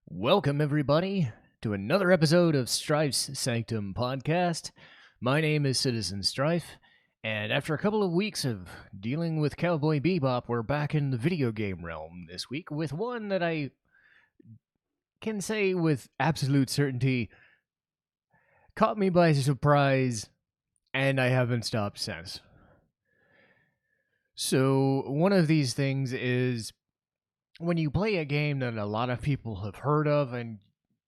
Welcome, everybody, to another episode of Strife's Sanctum podcast. My name is Citizen Strife, and after a couple of weeks of dealing with Cowboy Bebop, we're back in the video game realm this week with one that I can say with absolute certainty caught me by surprise, and I haven't stopped since. So, one of these things is when you play a game that a lot of people have heard of and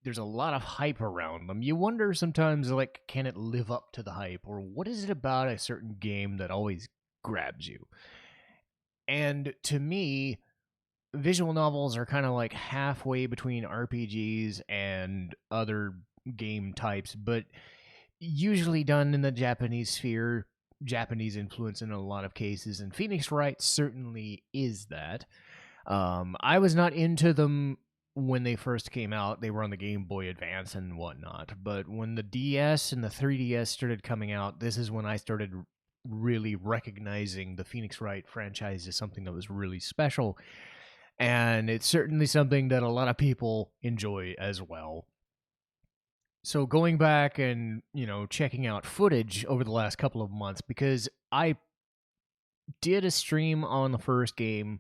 there's a lot of hype around them, you wonder sometimes, like, can it live up to the hype? Or what is it about a certain game that always grabs you? And to me, visual novels are kind of like halfway between RPGs and other game types, but usually done in the Japanese sphere, Japanese influence in a lot of cases, and Phoenix Wright certainly is that. I was not into them when they first came out. They were on the Game Boy Advance and whatnot. But when the DS and the 3DS started coming out, this is when I started really recognizing the Phoenix Wright franchise as something that was really special. And it's certainly something that a lot of people enjoy as well. So going back and, checking out footage over the last couple of months, because I did a stream on the first game.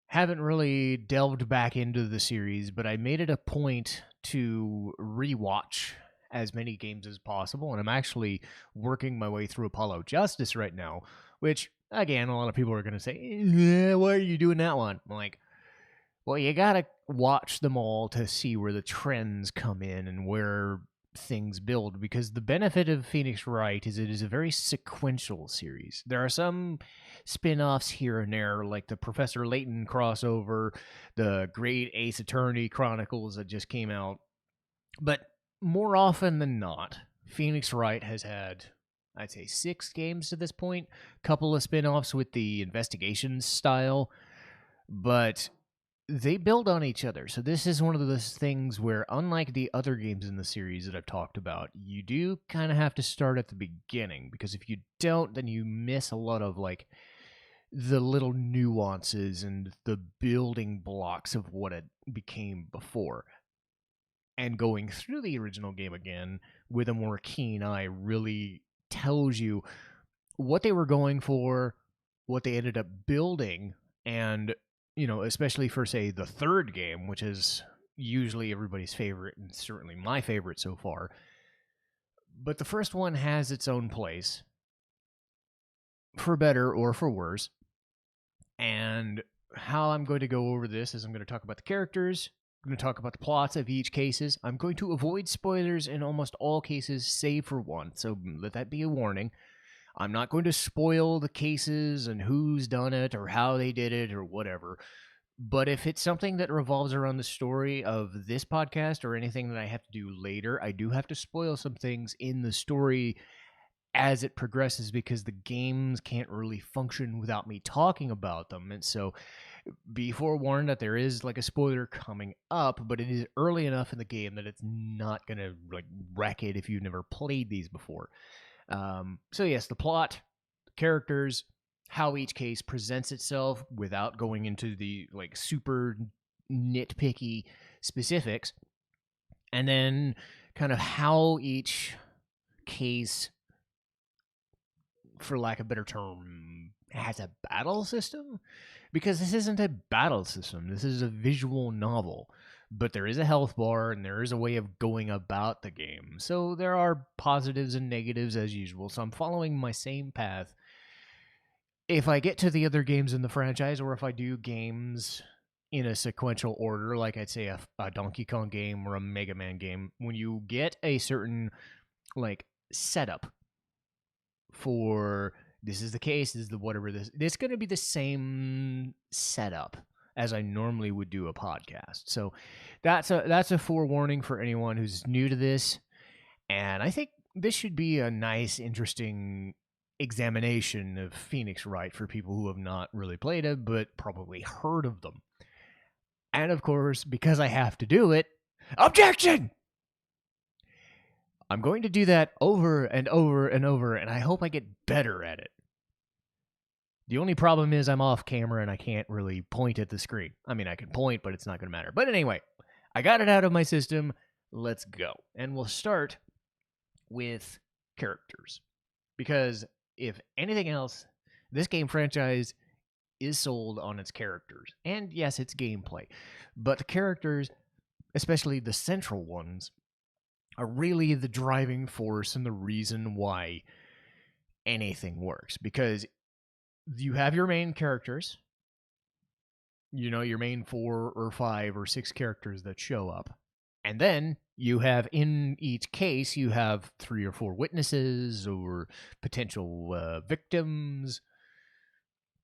Haven't really delved back into the series, but I made it a point to rewatch as many games as possible, and I'm actually working my way through Apollo Justice right now, which, again, a lot of people are going to say, why are you doing that one? I'm like, well, you gotta watch them all to see where the trends come in and where things build, because the benefit of Phoenix Wright is it is a very sequential series. There are some spin-offs here and there, like the Professor Layton crossover, the Great Ace Attorney Chronicles that just came out. But more often than not, Phoenix Wright has had, I'd say, 6 games to this point, couple of spin-offs with the investigation style, but they build on each other. So this is one of those things where, unlike the other games in the series that I've talked about, you do kind of have to start at the beginning, because if you don't, then you miss a lot of, like, the little nuances and the building blocks of what it became before. And going through the original game again with a more keen eye really tells you what they were going for, what they ended up building, and especially for, say, the third game, which is usually everybody's favorite and certainly my favorite so far. But the first one has its own place, for better or for worse. And how I'm going to go over this is I'm going to talk about the characters, I'm going to talk about the plots of each cases. I'm going to avoid spoilers in almost all cases, save for one, so let that be a warning. I'm not going to spoil the cases and who's done it or how they did it or whatever. But if it's something that revolves around the story of this podcast or anything that I have to do later, I do have to spoil some things in the story as it progresses, because the games can't really function without me talking about them. And so be forewarned that there is, like, a spoiler coming up, but it is early enough in the game that it's not going to, like, wreck it if you've never played these before. So yes, the plot, the characters, how each case presents itself without going into the, like, super nitpicky specifics, and then kind of how each case, for lack of a better term, has a battle system, because this isn't a battle system. This is a visual novel. But there is a health bar, and there is a way of going about the game. So there are positives and negatives as usual. So I'm following my same path. If I get to the other games in the franchise, or if I do games in a sequential order, like I'd say a Donkey Kong game or a Mega Man game, when you get a certain, like, setup for this is the case, this is the whatever, it's going to be the same setup as I normally would do a podcast. So that's a forewarning for anyone who's new to this. And I think this should be a nice, interesting examination of Phoenix Wright for people who have not really played it, but probably heard of them. And of course, because I have to do it, objection! I'm going to do that over and over and over, and I hope I get better at it. The only problem is I'm off camera and I can't really point at the screen. I mean, I can point, but it's not going to matter. But anyway, I got it out of my system. Let's go. And we'll start with characters. Because if anything else, this game franchise is sold on its characters. And yes, it's gameplay. But the characters, especially the central ones, are really the driving force and the reason why anything works. Because you have your main characters, your main 4 or 5 or 6 characters that show up. And then you have, in each case, you have 3 or 4 witnesses or potential victims,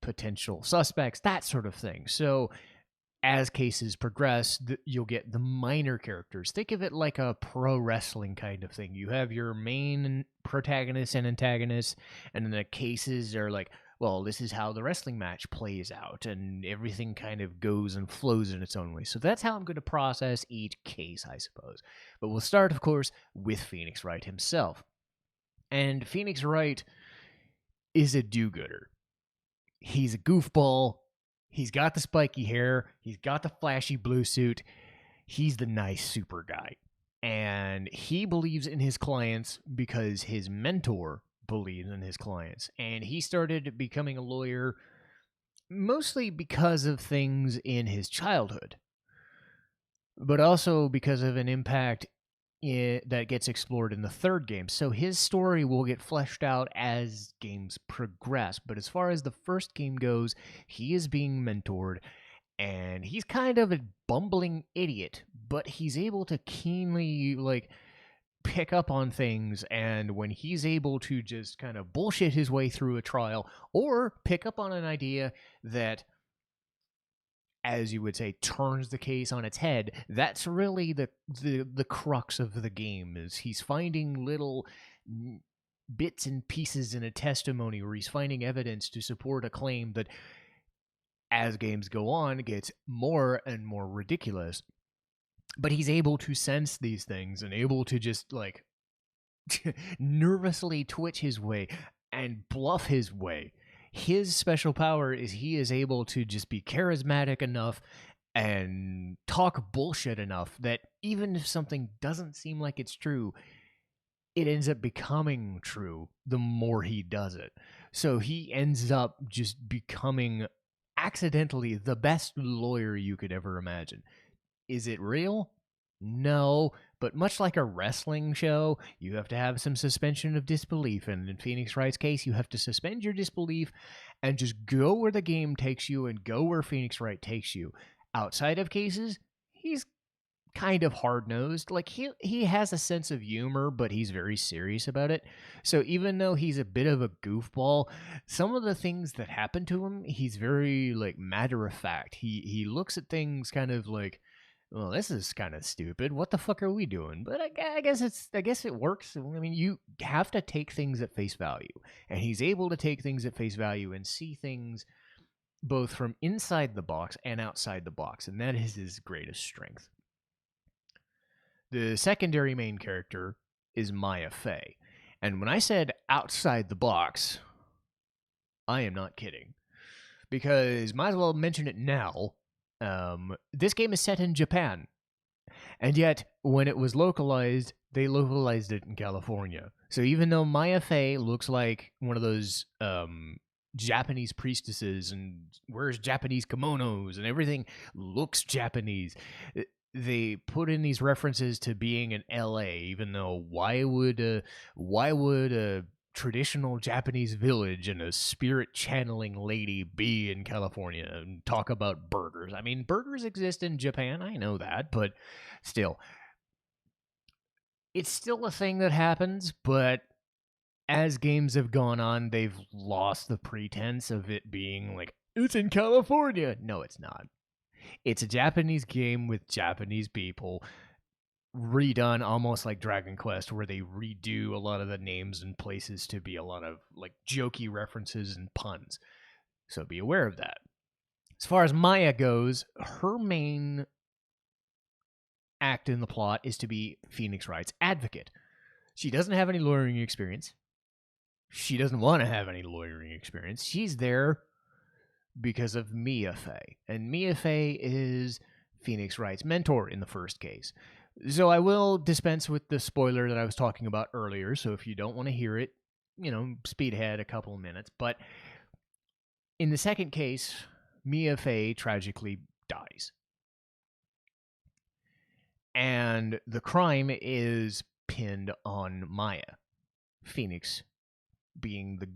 potential suspects, that sort of thing. So as cases progress, you'll get the minor characters. Think of it like a pro wrestling kind of thing. You have your main protagonist and antagonist, and then the cases are like, well, this is how the wrestling match plays out, and everything kind of goes and flows in its own way. So that's how I'm going to process each case, I suppose. But we'll start, of course, with Phoenix Wright himself. And Phoenix Wright is a do-gooder. He's a goofball. He's got the spiky hair. He's got the flashy blue suit. He's the nice super guy. And he believes in his clients because his mentor believes in his clients. And he started becoming a lawyer mostly because of things in his childhood, but also because of an impact that gets explored in the third game. So his story will get fleshed out as games progress. But as far as the first game goes, he is being mentored, and he's kind of a bumbling idiot, but he's able to keenly, pick up on things, and when he's able to just kind of bullshit his way through a trial, or pick up on an idea that, as you would say, turns the case on its head, that's really the crux of the game. Is he's finding little bits and pieces in a testimony, where he's finding evidence to support a claim that, as games go on, gets more and more ridiculous. But he's able to sense these things and able to just nervously twitch his way and bluff his way. His special power is he is able to just be charismatic enough and talk bullshit enough that even if something doesn't seem like it's true, it ends up becoming true the more he does it. So he ends up just becoming accidentally the best lawyer you could ever imagine. Is it real? No, but much like a wrestling show, you have to have some suspension of disbelief, and in Phoenix Wright's case, you have to suspend your disbelief and just go where the game takes you and go where Phoenix Wright takes you. Outside of cases, he's kind of hard-nosed. He has a sense of humor, but he's very serious about it. So even though he's a bit of a goofball, some of the things that happen to him, he's very matter-of-fact. He looks at things kind of like, well, this is kind of stupid. What the fuck are we doing? But I guess it works. I mean, you have to take things at face value, and he's able to take things at face value and see things both from inside the box and outside the box, and that is his greatest strength. The secondary main character is Maya Fey, and when I said outside the box, I am not kidding, because might as well mention it now. This game is set in Japan, and yet when it was localized, they localized it in California. So even though Maya Fey looks like one of those Japanese priestesses and wears Japanese kimonos and everything looks Japanese, they put in these references to being in LA, even though why would a traditional Japanese village and a spirit channeling lady be in California and talk about burgers? I mean, burgers exist in Japan, I know that, but still, it's still a thing that happens. But as games have gone on, they've lost the pretense of it being it's in California. No, it's not. It's a Japanese game with Japanese people, redone almost like Dragon Quest, where they redo a lot of the names and places to be a lot of jokey references and puns. So be aware of that. As far as Maya goes, her main act in the plot is to be Phoenix Wright's advocate. She doesn't have any lawyering experience. She doesn't want to have any lawyering experience. She's there because of Mia Fey. And Mia Fey is Phoenix Wright's mentor in the first case. So I will dispense with the spoiler that I was talking about earlier, so if you don't want to hear it, speed ahead a couple of minutes. But in the second case, Mia Fey tragically dies. And the crime is pinned on Maya. Phoenix, being the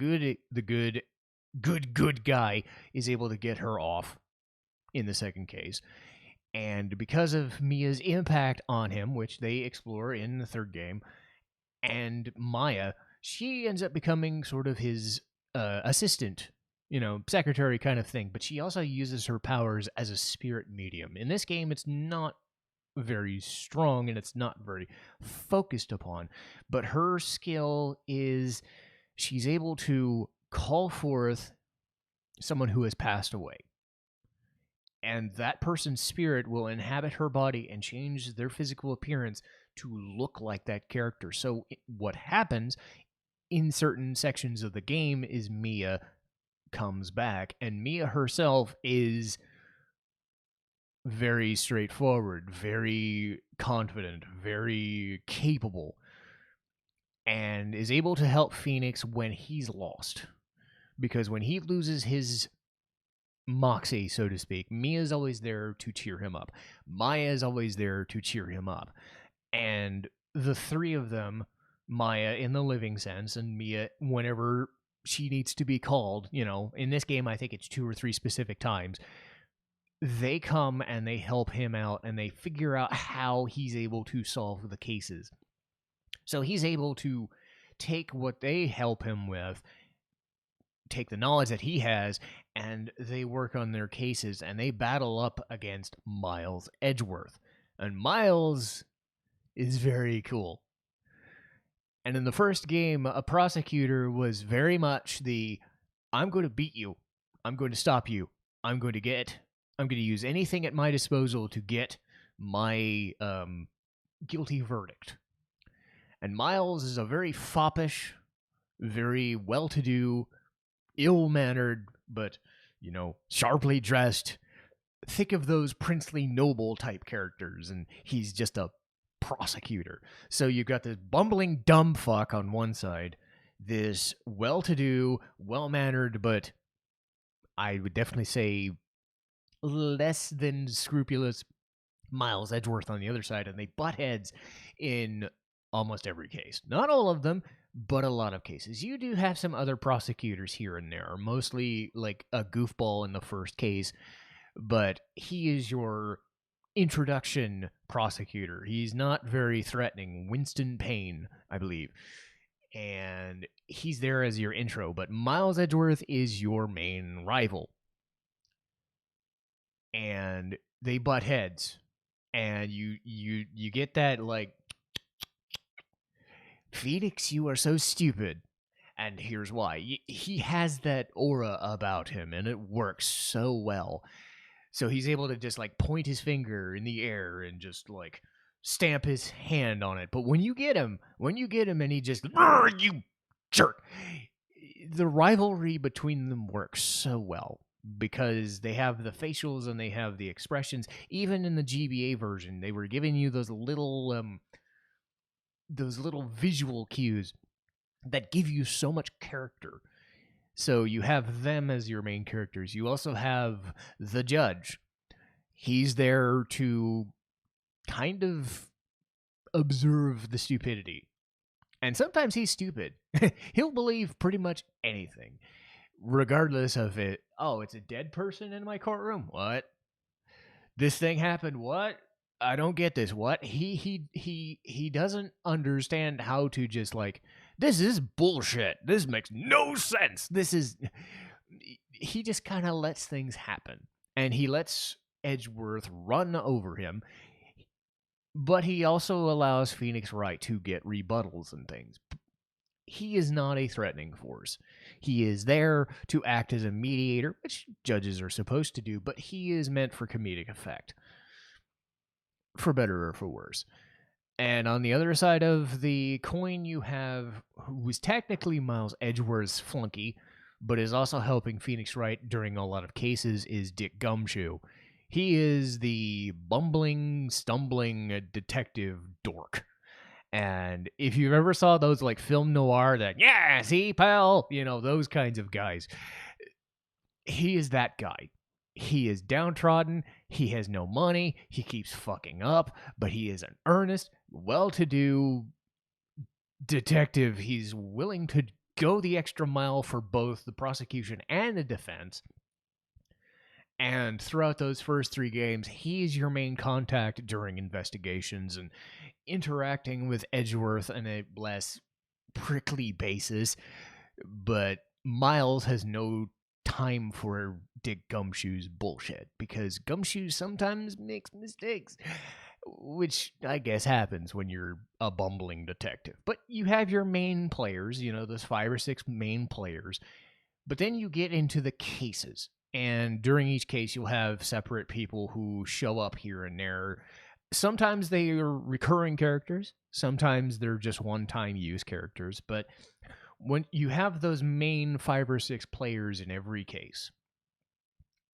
good guy, is able to get her off in the second case. And because of Mia's impact on him, which they explore in the third game, and Maya, she ends up becoming sort of his assistant, secretary kind of thing. But she also uses her powers as a spirit medium. In this game, it's not very strong and it's not very focused upon, but her skill is she's able to call forth someone who has passed away, and that person's spirit will inhabit her body and change their physical appearance to look like that character. So what happens in certain sections of the game is Mia comes back, and Mia herself is very straightforward, very confident, very capable, and is able to help Phoenix when he's lost. Because when he loses his moxie, so to speak, Mia's always there to cheer him up. Maya's always there to cheer him up. And the three of them, Maya in the living sense, and Mia whenever she needs to be called, in this game I think it's 2 or 3 specific times, they come and they help him out and they figure out how he's able to solve the cases. So he's able to take what they help him with, take the knowledge that he has, and they work on their cases and they battle up against Miles Edgeworth. And Miles is very cool. And in the first game, a prosecutor was very much I'm going to beat you. I'm going to stop you. I'm going to use anything at my disposal to get my guilty verdict. And Miles is a very foppish, very well-to-do, ill-mannered, but, sharply dressed. Think of those princely noble type characters, and he's just a prosecutor. So you've got this bumbling dumb fuck on one side, this well-to-do, well-mannered, but I would definitely say less than scrupulous Miles Edgeworth on the other side, and they butt heads in almost every case. Not all of them, but a lot of cases. You do have some other prosecutors here and there, mostly like a goofball in the first case, but he is your introduction prosecutor. He's not very threatening. Winston Payne, I believe. And he's there as your intro, but Miles Edgeworth is your main rival. And they butt heads, and you get that Phoenix, you are so stupid, and here's why. He has that aura about him, and it works so well. So he's able to just point his finger in the air and just stamp his hand on it. But when you get him and he just you jerk, the rivalry between them works so well. Because they have the facials and they have the expressions. Even in the GBA version, they were giving you those little visual cues that give you so much character. So you have them as your main characters. You also have the judge. He's there to kind of observe the stupidity. And sometimes he's stupid. He'll believe pretty much anything, regardless of it. Oh, it's a dead person in my courtroom? What? This thing happened? What? I don't get this. What? He doesn't understand how to just this is bullshit. This makes no sense. He just kind of lets things happen. And he lets Edgeworth run over him. But he also allows Phoenix Wright to get rebuttals and things. He is not a threatening force. He is there to act as a mediator, which judges are supposed to do, but he is meant for comedic effect. For better or for worse. And on the other side of the coin, you have who is technically Miles Edgeworth's flunky, but is also helping Phoenix Wright during a lot of cases, is Dick Gumshoe. He is the bumbling, stumbling detective dork. And if you ever saw those like film noir that, yeah, see, pal, those kinds of guys, he is that guy. He is downtrodden. He has no money. He keeps fucking up, but he is an earnest, well to do detective. He's willing to go the extra mile for both the prosecution and the defense. And throughout those first 3 games, he's your main contact during investigations and interacting with Edgeworth on a less prickly basis. But Miles has no time for Dick Gumshoe's bullshit because Gumshoe sometimes makes mistakes, which I guess happens when you're a bumbling detective. But you have your main players, those 5 or 6 main players. But then you get into the cases. And during each case, you'll have separate people who show up here and there. Sometimes they are recurring characters. Sometimes they're just one-time use characters. But when you have those main 5 or 6 players in every case.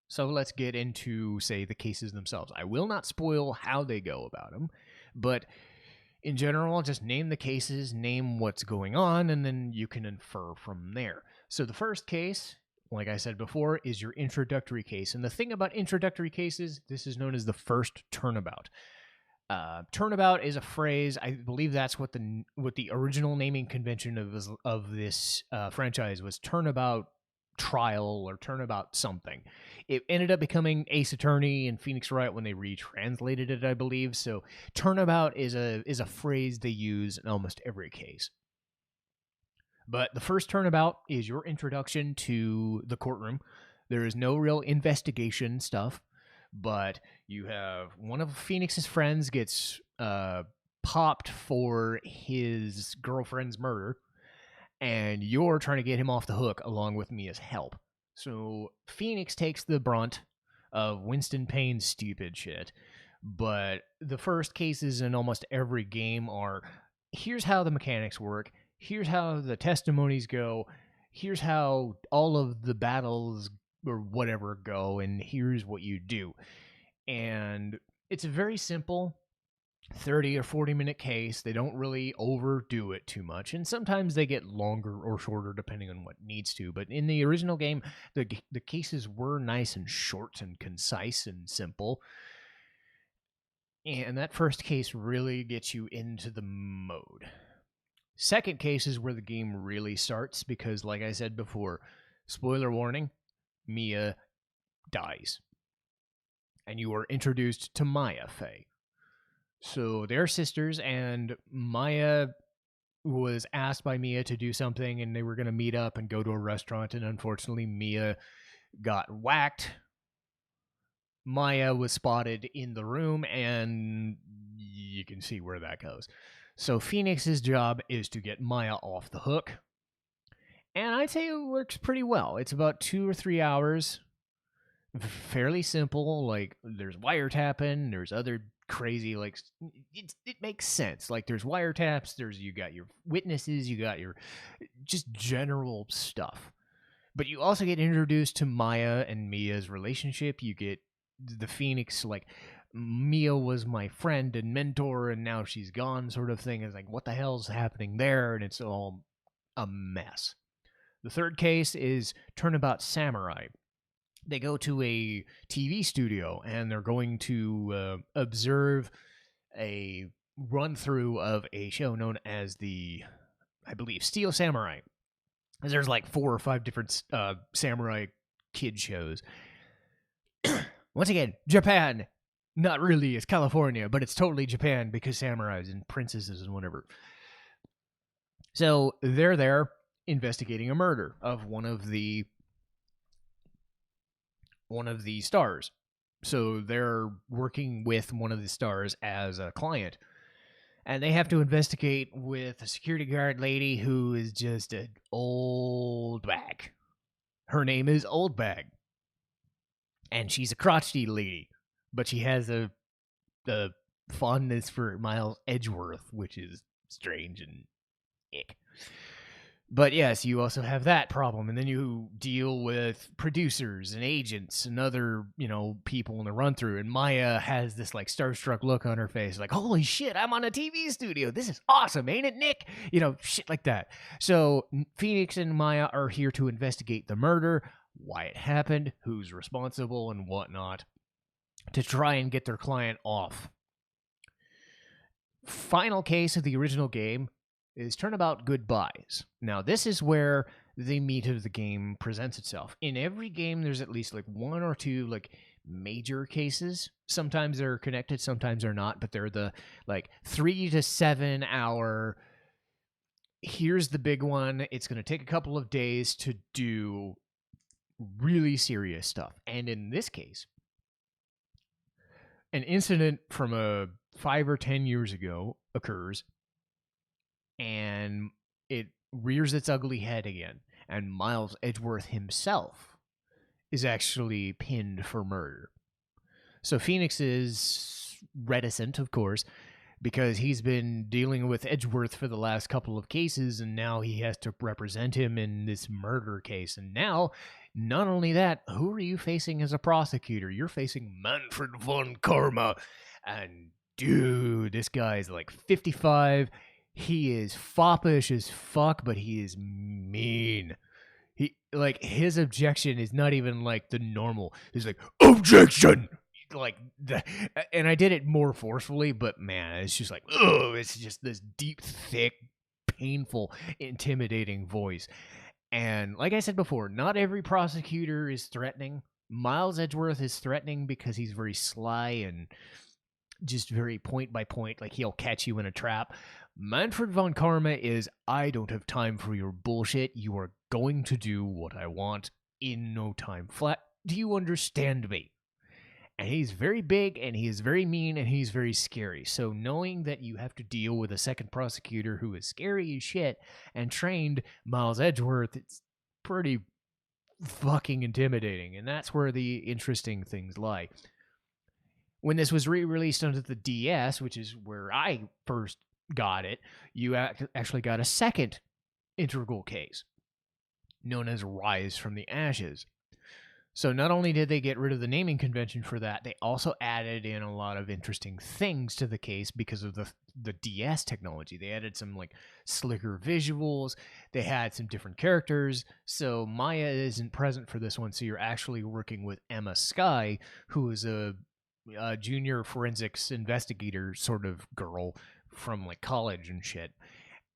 So let's get into, say, the cases themselves. I will not spoil how they go about them, but in general, I'll just name the cases, name what's going on, and then you can infer from there. So the first case, like I said before, is your introductory case. And the thing about introductory cases, this is known as the first turnabout. Turnabout is a phrase. I believe that's what the original naming convention of this franchise was. Turnabout trial or turnabout something. It ended up becoming Ace Attorney and Phoenix Wright when they retranslated it, I believe. So turnabout is a phrase they use in almost every case. But the first turnabout is your introduction to the courtroom. There is no real investigation stuff, but you have one of Phoenix's friends gets popped for his girlfriend's murder, and you're trying to get him off the hook along with Mia's help. So Phoenix takes the brunt of Winston Payne's stupid shit, but the first cases in almost every game are, here's how the mechanics work, here's how the testimonies go, here's how all of the battles or whatever go, and here's what you do. And it's a very simple 30 or 40 minute case. They don't really overdo it too much, and sometimes they get longer or shorter depending on what needs to. But in the original game, the cases were nice and short and concise and simple. And that first case really gets you into the mode. Second case is where the game really starts because, like I said before, spoiler warning, Mia dies. And you are introduced to Maya Fey. So they're sisters, and Maya was asked by Mia to do something, and they were going to meet up and go to a restaurant, and unfortunately Mia got whacked. Maya was spotted in the room, and you can see where that goes. So Phoenix's job is to get Maya off the hook, and I'd say it works pretty well. It's about 2 or 3 hours. Fairly simple. Like, there's wiretapping, there's other crazy, like, it makes sense. Like, there's wiretaps, you got your witnesses, you got your just general stuff. But you also get introduced to Maya and Mia's relationship. You get the Phoenix, like, Mia was my friend and mentor, and now she's gone, sort of thing. It's like, what the hell's happening there? And it's all a mess. The third case is Turnabout Samurai. They go to a TV studio and they're going to observe a run-through of a show known as I believe, Steel Samurai. There's like 4 or 5 different samurai kid shows. Once again, Japan. Not really, it's California, but it's totally Japan because samurais and princesses and whatever. So they're there investigating a murder of one of the stars. So they're working with one of the stars as a client. And they have to investigate with a security guard lady who is just an old bag. Her name is Old Bag. And she's a crotchety lady. But she has a fondness for Miles Edgeworth, which is strange and ick. But yes, you also have that problem, and then you deal with producers and agents and other, people in the run through. And Maya has this like starstruck look on her face, like, "Holy shit, I'm on a TV studio. This is awesome, ain't it, Nick?" Shit like that. So Phoenix and Maya are here to investigate the murder, why it happened, who's responsible, and whatnot, to try and get their client off. Final case of the original game is Turnabout Goodbyes. Now, this is where the meat of the game presents itself. In every game, there's at least like one or two like major cases. Sometimes they're connected, sometimes they're not, but they're the like 3 to 7 hour. Here's the big one. It's going to take a couple of days to do really serious stuff. And in this case, an incident from 5 or 10 years ago occurs, and it rears its ugly head again. And Miles Edgeworth himself is actually pinned for murder. So Phoenix is reticent, of course, because he's been dealing with Edgeworth for the last couple of cases, and now he has to represent him in this murder case. And now, not only that, who are you facing as a prosecutor? You're facing Manfred von Karma. And dude, this guy's like 55. He is foppish as fuck, but he is mean. His objection is not even like the normal. He's like, "Objection!" And I did it more forcefully, but man, it's just like, oh, it's just this deep, thick, painful, intimidating voice. And like I said before, not every prosecutor is threatening. Miles Edgeworth is threatening because he's very sly and just very point by point, like he'll catch you in a trap. Manfred von Karma is, "I don't have time for your bullshit. You are going to do what I want in no time flat. Do you understand me?" And he's very big, and he is very mean, and he's very scary. So knowing that you have to deal with a second prosecutor who is scary as shit and trained Miles Edgeworth, it's pretty fucking intimidating. And that's where the interesting things lie. When this was re-released onto the DS, which is where I first got it, you actually got a second integral case known as Rise from the Ashes. So not only did they get rid of the naming convention for that, they also added in a lot of interesting things to the case because of the DS technology. They added some like slicker visuals. They had some different characters. So Maya isn't present for this one. So you're actually working with Emma Skye, who is a junior forensics investigator sort of girl from like college and shit.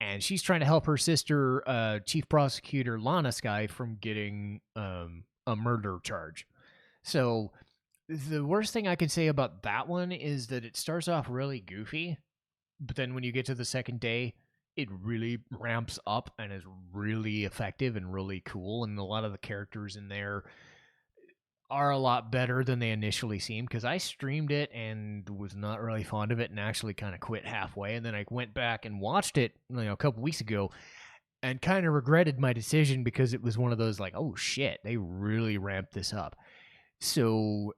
And she's trying to help her sister, Chief Prosecutor Lana Skye, from getting a murder charge. So the worst thing I can say about that one is that it starts off really goofy, but then when you get to the second day, it really ramps up and is really effective and really cool. And a lot of the characters in there are a lot better than they initially seemed, because I streamed it and was not really fond of it and actually kind of quit halfway. And then I went back and watched it, a couple weeks ago, and kind of regretted my decision because it was one of those like, oh shit, they really ramped this up. So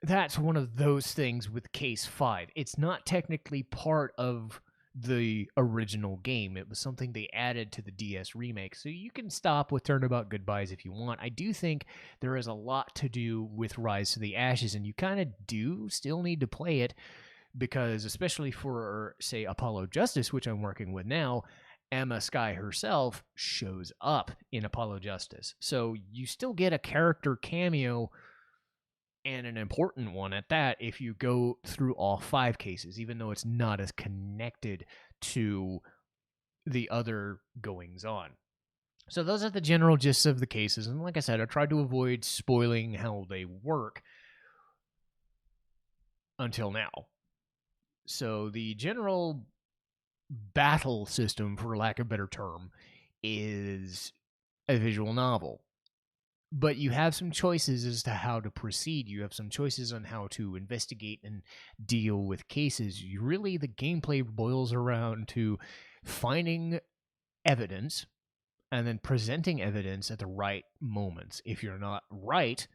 that's one of those things with Case 5. It's not technically part of the original game. It was something they added to the DS remake. So you can stop with Turnabout Goodbyes if you want. I do think there is a lot to do with Rise to the Ashes, and you kind of do still need to play it because, especially for, say, Apollo Justice, which I'm working with now, Emma Skye herself shows up in Apollo Justice. So you still get a character cameo, and an important one at that, if you go through all 5 cases, even though it's not as connected to the other goings on. So those are the general gists of the cases, and like I said, I tried to avoid spoiling how they work until now. So the general battle system, for lack of a better term, is a visual novel. But you have some choices as to how to proceed. You have some choices on how to investigate and deal with cases. Really, the gameplay boils around to finding evidence and then presenting evidence at the right moments. If you're not right,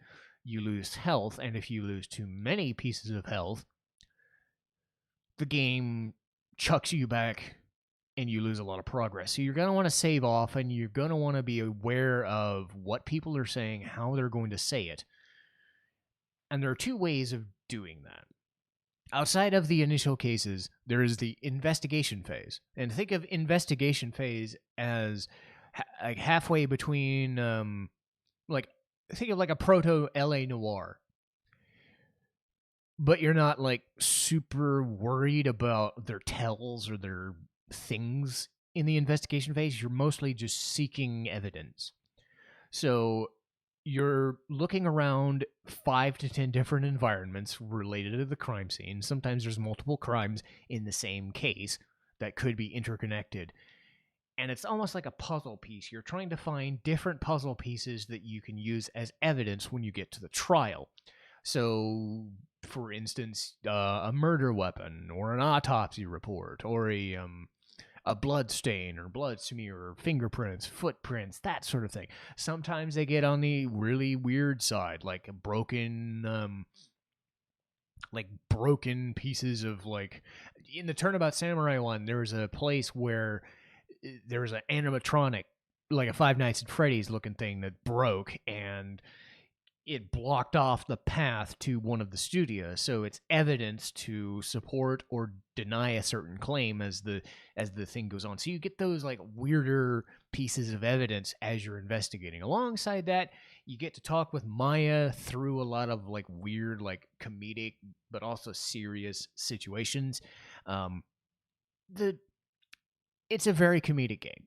you lose health, and if you lose too many pieces of health, the game chucks you back and you lose a lot of progress. So you're going to want to save off, and you're going to want to be aware of what people are saying, how they're going to say it. And there are two ways of doing that. Outside of the initial cases, there is the investigation phase. And think of investigation phase as like halfway between, think of like a proto LA Noire. But you're not like super worried about their tells or their things in the investigation phase. You're mostly just seeking evidence. So you're looking around 5 to 10 different environments related to the crime scene. Sometimes there's multiple crimes in the same case that could be interconnected. And it's almost like a puzzle piece. You're trying to find different puzzle pieces that you can use as evidence when you get to the trial. So, for instance, a murder weapon, or an autopsy report, or a blood stain, or blood smear, or fingerprints, footprints, that sort of thing. Sometimes they get on the really weird side, like a broken pieces of, like, in the Turnabout Samurai one, there was a place where there was an animatronic, like a Five Nights at Freddy's looking thing that broke, and it blocked off the path to one of the studios. So it's evidence to support or deny a certain claim as the thing goes on. So you get those like weirder pieces of evidence as you're investigating. Alongside that, you get to talk with Maya through a lot of like weird, like comedic but also serious situations. It's a very comedic game,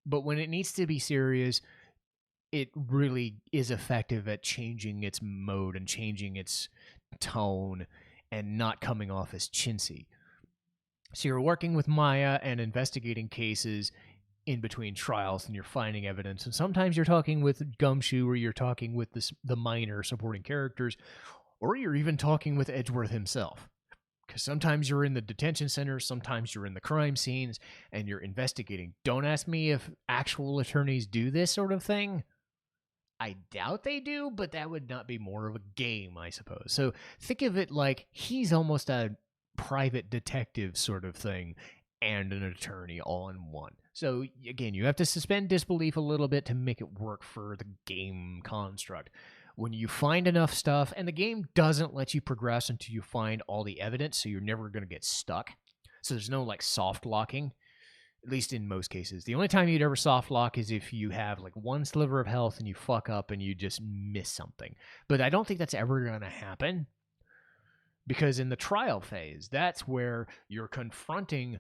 but when it needs to be serious, it really is effective at changing its mode and changing its tone and not coming off as chintzy. So you're working with Maya and investigating cases in between trials, and you're finding evidence. And sometimes you're talking with Gumshoe, or you're talking with the minor supporting characters, or you're even talking with Edgeworth himself. Because sometimes you're in the detention center, sometimes you're in the crime scenes, and you're investigating. Don't ask me if actual attorneys do this sort of thing. I doubt they do, but that would not be more of a game, I suppose. So think of it like he's almost a private detective sort of thing and an attorney all in one. So again, you have to suspend disbelief a little bit to make it work for the game construct. When you find enough stuff, and the game doesn't let you progress until you find all the evidence, so you're never going to get stuck. So there's no like soft locking. At least in most cases. The only time you'd ever soft lock is if you have like one sliver of health and you fuck up and you just miss something. But I don't think that's ever going to happen, because in the trial phase, that's where you're confronting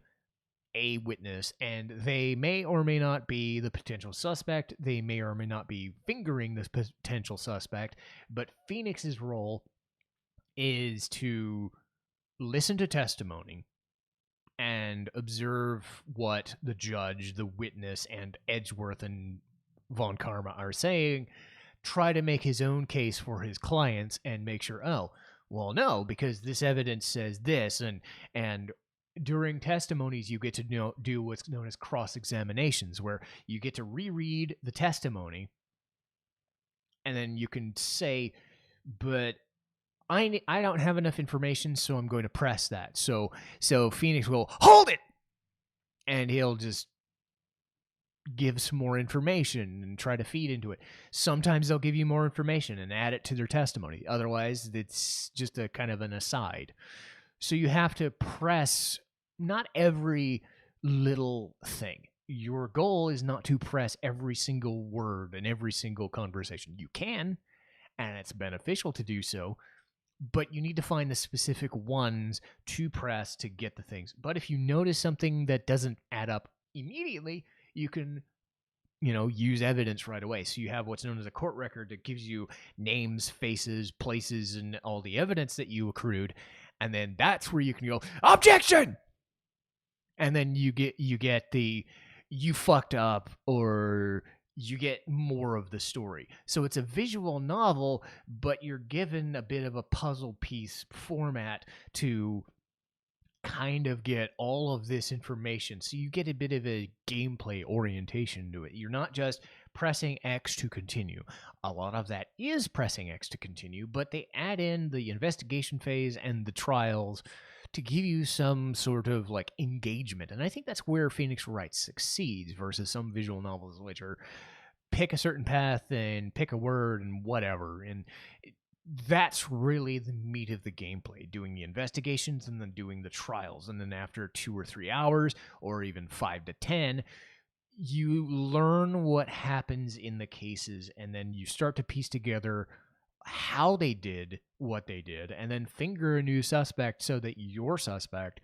a witness, and they may or may not be the potential suspect. They may or may not be fingering this potential suspect. But Phoenix's role is to listen to testimony and observe what the judge, the witness, and Edgeworth and Von Karma are saying, try to make his own case for his clients, and make sure, oh, well, no, because this evidence says this, and during testimonies, you get to do what's known as cross-examinations, where you get to reread the testimony, and then you can say, but I don't have enough information, so I'm going to press that. So Phoenix will hold it, and he'll just give some more information and try to feed into it. Sometimes they'll give you more information and add it to their testimony. Otherwise, it's just a kind of an aside. So you have to press not every little thing. Your goal is not to press every single word in every single conversation. You can, and it's beneficial to do so, but you need to find the specific ones to press to get the things. But if you notice something that doesn't add up immediately, you can, use evidence right away. So you have what's known as a court record that gives you names, faces, places, and all the evidence that you accrued. And then that's where you can go, objection! And then you get the, you fucked up, or you get more of the story. So it's a visual novel, but you're given a bit of a puzzle piece format to kind of get all of this information. So you get a bit of a gameplay orientation to it. You're not just pressing X to continue. A lot of that is pressing X to continue, but they add in the investigation phase and the trials to give you some sort of like engagement. And I think that's where Phoenix Wright succeeds versus some visual novels, which are pick a certain path and pick a word and whatever. And that's really the meat of the gameplay, doing the investigations and then doing the trials. And then after 2 or 3 hours, or even 5 to 10, you learn what happens in the cases, and then you start to piece together how they did what they did, and then finger a new suspect so that your suspect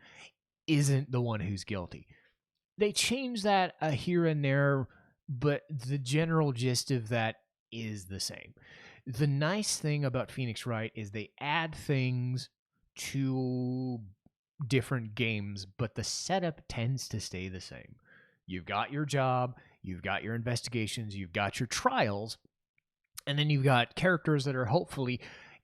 isn't the one who's guilty. They change that here and there, but the general gist of that is the same. The nice thing about Phoenix Wright is they add things to different games, but the setup tends to stay the same. You've got your job, you've got your investigations, you've got your trials, and then you've got characters that are hopefully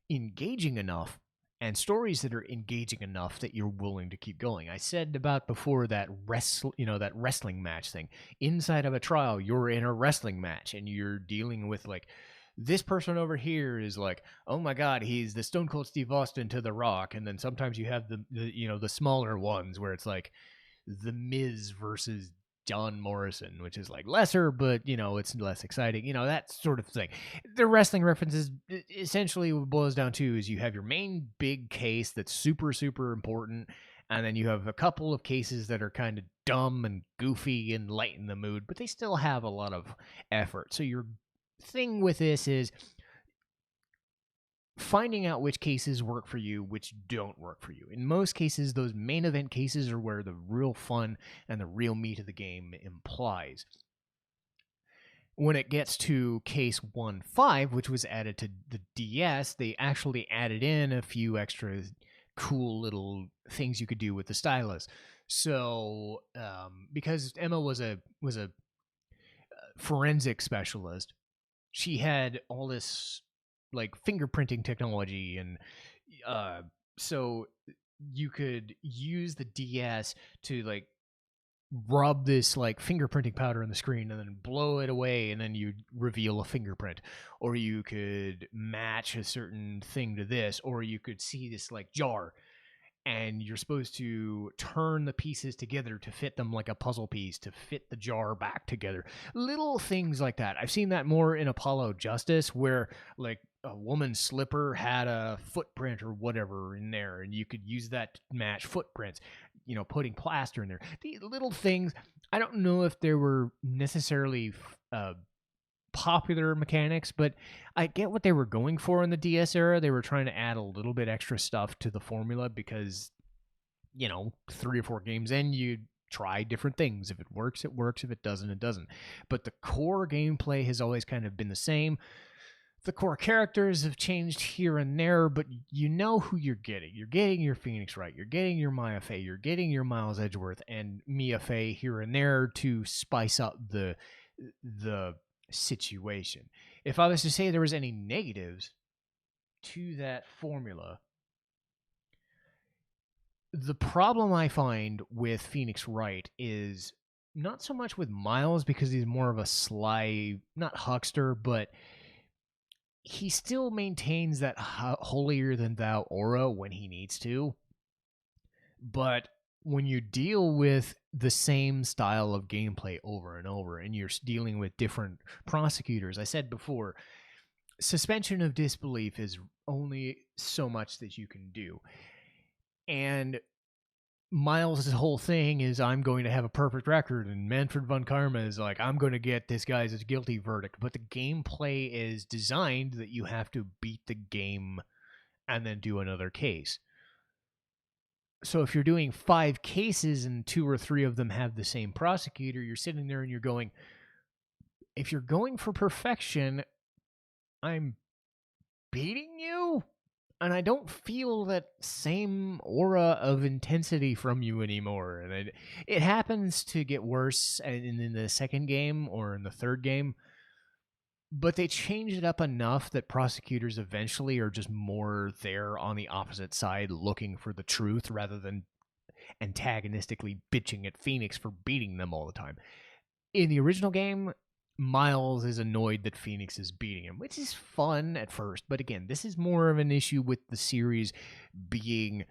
engaging enough and stories that are engaging enough that you're willing to keep going. I said about before that that wrestling match thing. Inside of a trial, you're in a wrestling match and you're dealing with like this person over here is like, oh my God, he's the Stone Cold Steve Austin to The Rock, and then sometimes you have the smaller ones where it's like The Miz versus John Morrison, which is like lesser, but it's less exciting, that sort of thing. The wrestling references essentially what it boils down to is you have your main big case that's super, super important, and then you have a couple of cases that are kind of dumb and goofy and light in the mood, but they still have a lot of effort. So your thing with this is finding out which cases work for you, which don't work for you. In most cases, those main event cases are where the real fun and the real meat of the game implies. When it gets to case 1-5, which was added to the DS, they actually added in a few extra cool little things you could do with the stylus. So, because Emma was a forensic specialist, she had all this like fingerprinting technology, and so you could use the DS to like rub this like fingerprinting powder on the screen and then blow it away, and then you reveal a fingerprint. Or you could match a certain thing to this, or you could see this like jar, and you're supposed to turn the pieces together to fit them like a puzzle piece to fit the jar back together. Little things like that. I've seen that more in Apollo Justice, where like a woman's slipper had a footprint or whatever in there, and you could use that to match footprints, putting plaster in there. These little things, I don't know if they were necessarily popular mechanics, but I get what they were going for in the DS era. They were trying to add a little bit extra stuff to the formula because 3 or 4 games in, you try different things. If it works, it works. If it doesn't, it doesn't. But the core gameplay has always kind of been the same. The core characters have changed here and there, but you know who you're getting. You're getting your Phoenix Wright, you're getting your Maya Fey, you're getting your Miles Edgeworth and Mia Fey here and there to spice up the situation. If I was to say there was any negatives to that formula, the problem I find with Phoenix Wright is not so much with Miles, because he's more of a sly, not huckster, but he still maintains that holier than thou aura when he needs to. But when you deal with the same style of gameplay over and over, and you're dealing with different prosecutors, I said before, suspension of disbelief is only so much that you can do. And Miles' whole thing is, I'm going to have a perfect record, and Manfred von Karma is like, I'm going to get this guy's guilty verdict. But the gameplay is designed that you have to beat the game and then do another case. So if you're doing 5 cases and 2 or 3 of them have the same prosecutor, you're sitting there and you're going, if you're going for perfection, I'm beating you? And I don't feel that same aura of intensity from you anymore. And it happens to get worse in the second game or in the third game. But they changed it up enough that prosecutors eventually are just more there on the opposite side looking for the truth rather than antagonistically bitching at Phoenix for beating them all the time. In the original game, Miles is annoyed that Phoenix is beating him, which is fun at first. But again, this is more of an issue with the series being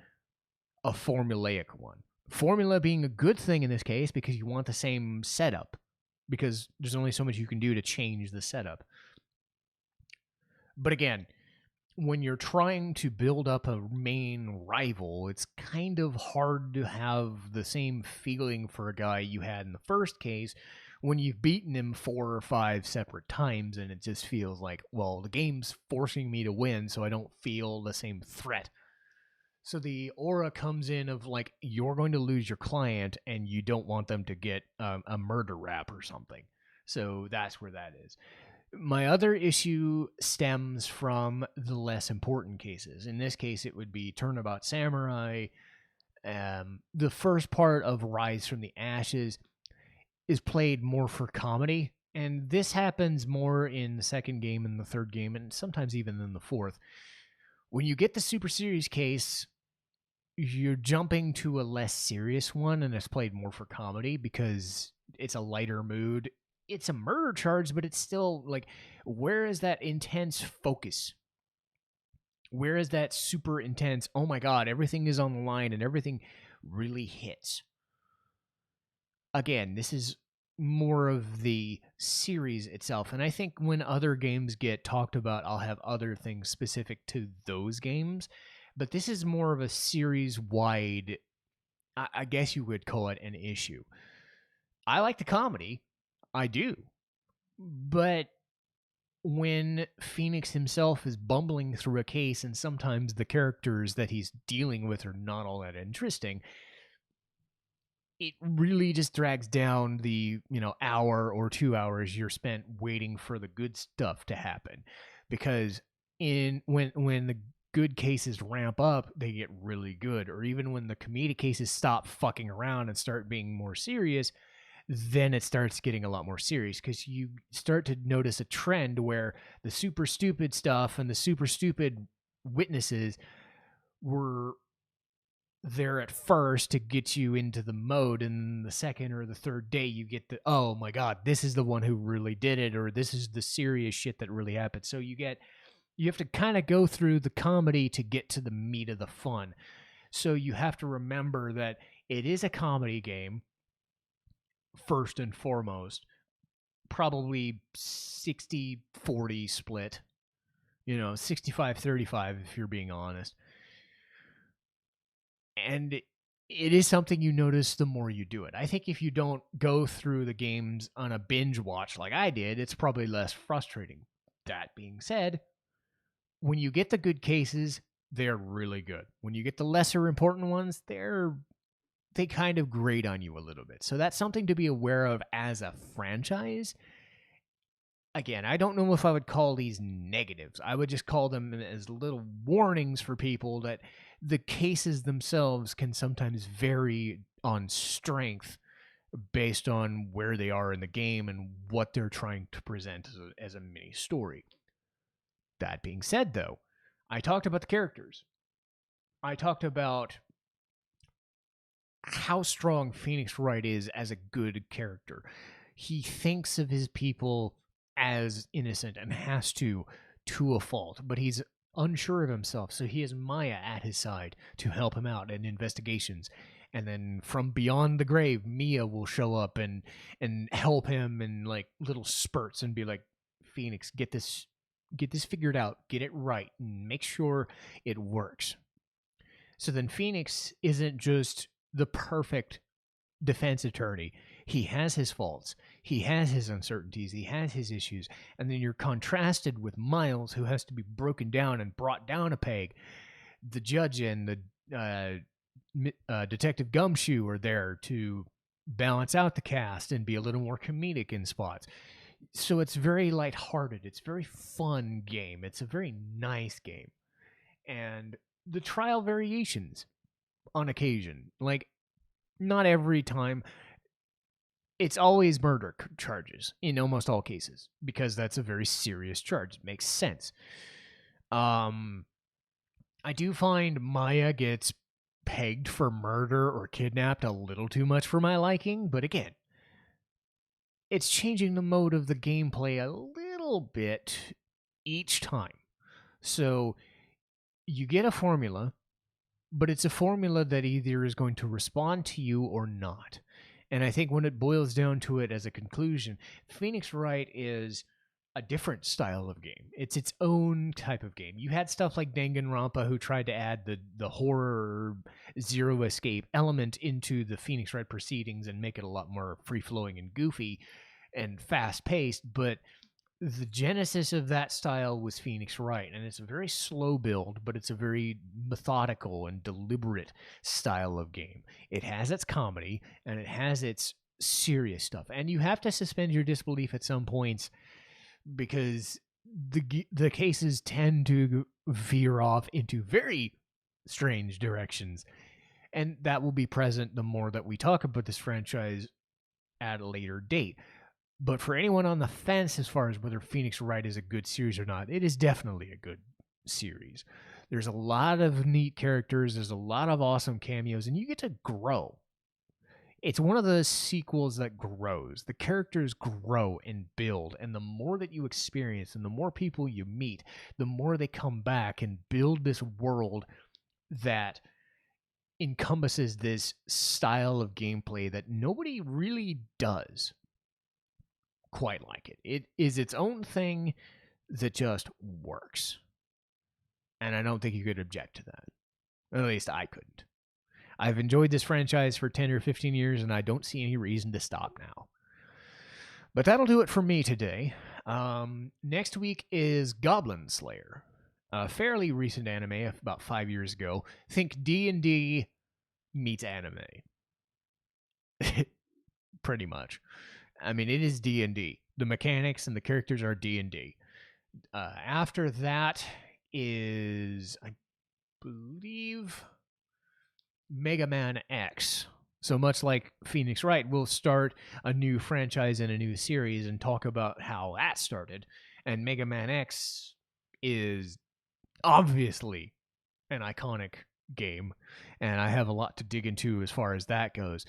a formulaic one. Formula being a good thing in this case because you want the same setup, because there's only so much you can do to change the setup. But again, when you're trying to build up a main rival, it's kind of hard to have the same feeling for a guy you had in the first case when you've beaten him 4 or 5 separate times, and it just feels like, well, the game's forcing me to win, so I don't feel the same threat. So the aura comes in of like, you're going to lose your client and you don't want them to get a murder rap or something. So that's where that is. My other issue stems from the less important cases. In this case, it would be Turnabout Samurai. The first part of Rise from the Ashes is played more for comedy, and this happens more in the second game and the third game, and sometimes even in the fourth. When you get the Super Series case, you're jumping to a less serious one, and it's played more for comedy because it's a lighter mood. It's a murder charge, but it's still like, where is that intense focus? Where is that super intense, oh my god, everything is on the line and everything really hits? Again, this is more of the series itself, and I think when other games get talked about, I'll have other things specific to those games, but this is more of a series-wide, I guess you would call it, an issue. I like the comedy, I do, but when Phoenix himself is bumbling through a case and sometimes the characters that he's dealing with are not all that interesting, it really just drags down the, hour or 2 hours you're spent waiting for the good stuff to happen. Because when the good cases ramp up, they get really good. Or even when the comedic cases stop fucking around and start being more serious, then it starts getting a lot more serious, because you start to notice a trend where the super stupid stuff and the super stupid witnesses were there at first to get you into the mode, and the second or the third day you get the, oh my god, this is the one who really did it, or this is the serious shit that really happened. So you have to kind of go through the comedy to get to the meat of the fun. So you have to remember that it is a comedy game first and foremost, probably 60-40 split, 65-35 if you're being honest. And it is something you notice the more you do it. I think if you don't go through the games on a binge watch like I did, it's probably less frustrating. That being said, when you get the good cases, they're really good. When you get the lesser important ones, they kind of grate on you a little bit. So that's something to be aware of as a franchise. Again, I don't know if I would call these negatives. I would just call them as little warnings for people that the cases themselves can sometimes vary on strength based on where they are in the game and what they're trying to present as a mini story. That being said, though, I talked about the characters. I talked about how strong Phoenix Wright is as a good character. He thinks of his people as innocent and has to a fault, but he's unsure of himself, so he has Maya at his side to help him out in investigations. And then from beyond the grave, Mia will show up and help him in like little spurts and be like, Phoenix, get this figured out, get it right, and make sure it works. So then Phoenix isn't just the perfect defense attorney. He has his faults. He has his uncertainties. He has his issues. And then you're contrasted with Miles, who has to be broken down and brought down a peg. The judge and the Detective Gumshoe are there to balance out the cast and be a little more comedic in spots. So it's very lighthearted. It's a very fun game. It's a very nice game. And the trial variations on occasion, like not every time, it's always murder charges in almost all cases, because that's a very serious charge. It makes sense. I do find Maya gets pegged for murder or kidnapped a little too much for my liking, but again, it's changing the mode of the gameplay a little bit each time. So you get a formula, but it's a formula that either is going to respond to you or not. And I think when it boils down to it as a conclusion, Phoenix Wright is a different style of game. It's its own type of game. You had stuff like Danganronpa who tried to add the horror zero escape element into the Phoenix Wright proceedings and make it a lot more free flowing and goofy and fast paced, but the genesis of that style was Phoenix Wright, and it's a very slow build, but it's a very methodical and deliberate style of game. It has its comedy, and it has its serious stuff, and you have to suspend your disbelief at some points because the cases tend to veer off into very strange directions, and that will be present the more that we talk about this franchise at a later date. But for anyone on the fence as far as whether Phoenix Wright is a good series or not, it is definitely a good series. There's a lot of neat characters, there's a lot of awesome cameos, and you get to grow. It's one of those sequels that grows. The characters grow and build, and the more that you experience and the more people you meet, the more they come back and build this world that encompasses this style of gameplay that nobody really does quite like it. It is its own thing that just works. And I don't think you could object to that. At least I couldn't. I've enjoyed this franchise for 10 or 15 years, and I don't see any reason to stop now. But that'll do it for me today. Next week is Goblin Slayer, a fairly recent anime, about 5 years ago. Think D&D meets anime. Pretty much. I mean, it is D&D. The mechanics and the characters are D&D. After that is, I believe, Mega Man X. So much like Phoenix Wright, we'll start a new franchise and a new series and talk about how that started. And Mega Man X is obviously an iconic game, and I have a lot to dig into as far as that goes.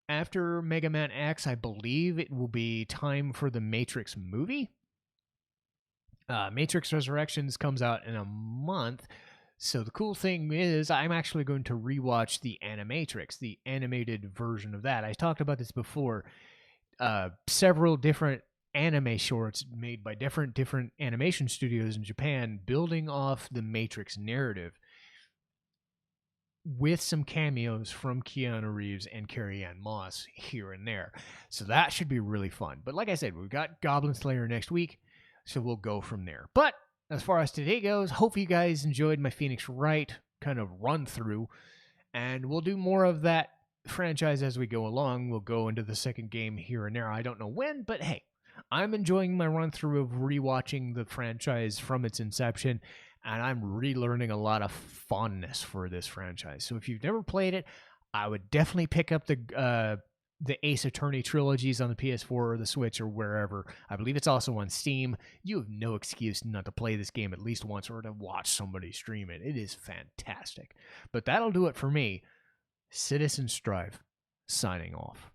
After Mega Man X, I believe it will be time for the Matrix movie. Matrix Resurrections comes out in a month. So the cool thing is I'm actually going to rewatch the Animatrix, the animated version of that. I talked about this before. Several different anime shorts made by different animation studios in Japan building off the Matrix narrative, with some cameos from Keanu Reeves and Carrie-Anne Moss here and there. So that should be really fun. But like I said, we've got Goblin Slayer next week, so we'll go from there. But as far as today goes, hope you guys enjoyed my Phoenix Wright kind of run through, and we'll do more of that franchise as we go along. We'll go into the second game here and there. I don't know when, but hey, I'm enjoying my run through of rewatching the franchise from its inception, and I'm relearning a lot of fondness for this franchise. So if you've never played it, I would definitely pick up the Ace Attorney trilogies on the PS4 or the Switch or wherever. I believe it's also on Steam. You have no excuse not to play this game at least once or to watch somebody stream it. It is fantastic. But that'll do it for me. Citizen Strife, signing off.